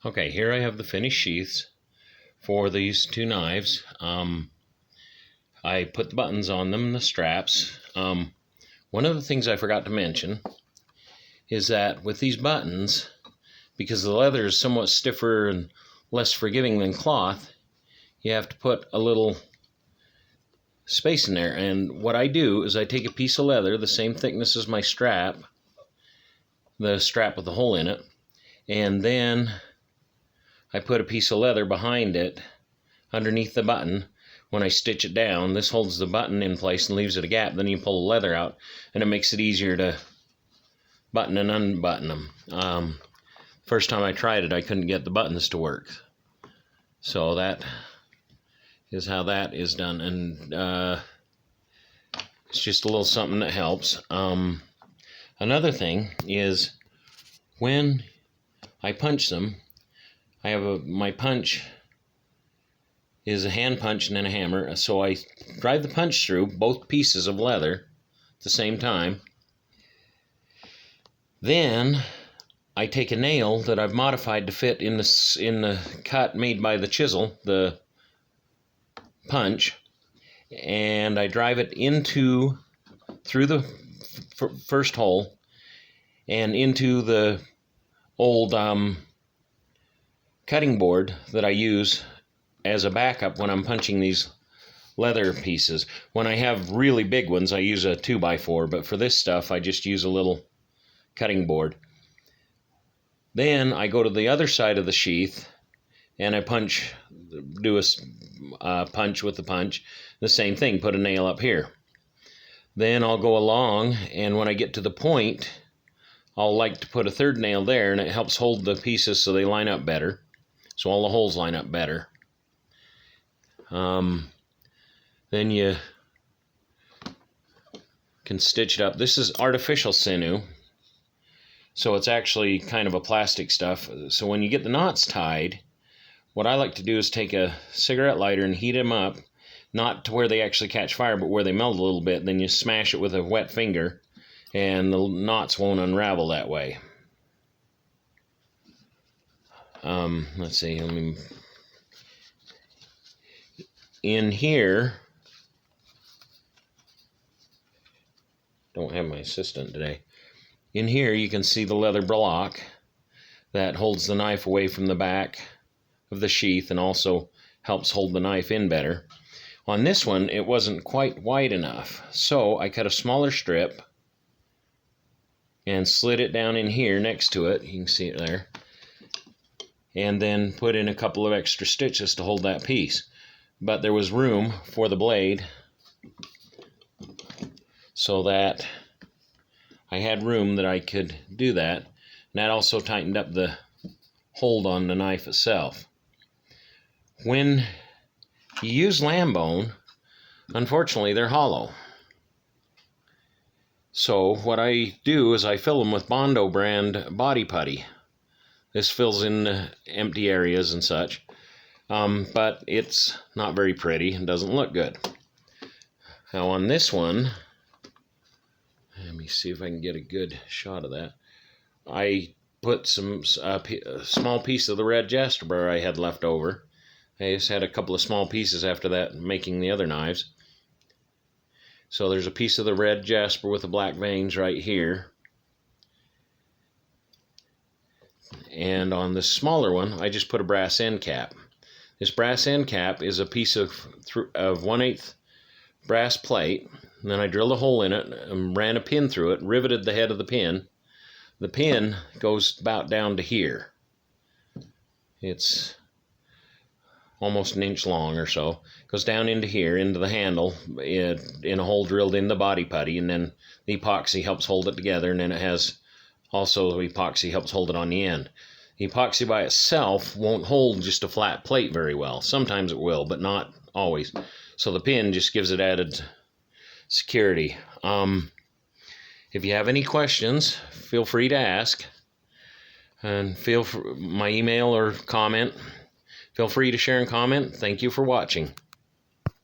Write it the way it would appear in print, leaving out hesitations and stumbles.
Okay, here I have the finished sheaths for these two knives. I put the buttons on them, the straps. One of the things I forgot to mention is that with these buttons, because the leather is somewhat stiffer and less forgiving than cloth, you have to put a little space in there. And what I do is I take a piece of leather the same thickness as my strap, the strap with the hole in it, and then I put a piece of leather behind it underneath the button. When I stitch it down, this holds the button in place and leaves it a gap. Then you pull the leather out and it makes it easier to button and unbutton them. First time I tried it, I couldn't get the buttons to work. So that is how that is done. And it's just a little something that helps. Another thing is when I punch them, I have my punch is a hand punch and then a hammer. So I drive the punch through both pieces of leather at the same time. Then I take a nail that I've modified to fit in the cut made by the chisel, the punch, and I drive it through the first hole and into the old cutting board that I use as a backup when I'm punching these leather pieces. When I have really big ones, I use a 2x4, but for this stuff, I just use a little cutting board. Then I go to the other side of the sheath and I do a punch with the punch. The same thing, put a nail up here. Then I'll go along, and when I get to the point, I'll like to put a third nail there, and it helps hold the pieces so they line up better. So all the holes line up better. Then you can stitch it up. This is artificial sinew, so it's actually kind of a plastic stuff. So when you get the knots tied, what I like to do is take a cigarette lighter and heat them up, not to where they actually catch fire, but where they melt a little bit. Then you smash it with a wet finger, and the knots won't unravel that way. Let's see, in here, don't have my assistant today. In here you can see the leather block that holds the knife away from the back of the sheath and also helps hold the knife in better. On this one, it wasn't quite wide enough, so I cut a smaller strip and slid it down in here next to it. You can see it there. And then put in a couple of extra stitches to hold that piece. But there was room for the blade so that I had room that I could do that. And that also tightened up the hold on the knife itself. When you use lamb bone, unfortunately they're hollow. So what I do is I fill them with Bondo brand body putty. This fills in the empty areas and such, but it's not very pretty and doesn't look good. Now on this one, let me see if I can get a good shot of that. I put a small piece of the red jasper I had left over. I just had a couple of small pieces after that making the other knives. So there's a piece of the red jasper with the black veins right here. And on the smaller one, I just put a brass end cap. This brass end cap is a piece of 1/8 brass plate. And then I drilled a hole in it and ran a pin through it, riveted the head of the pin. The pin goes about down to here. It's almost an inch long or so. Goes down into here, into the handle, in a hole drilled in the body putty, and then the epoxy helps hold it together, and then it has also the epoxy helps hold it on the end. The epoxy by itself won't hold just a flat plate very well. Sometimes it will, but not always. So the pin just gives it added security. If you have any questions, feel free to ask, and my email or comment. Feel free to share and comment. Thank you for watching.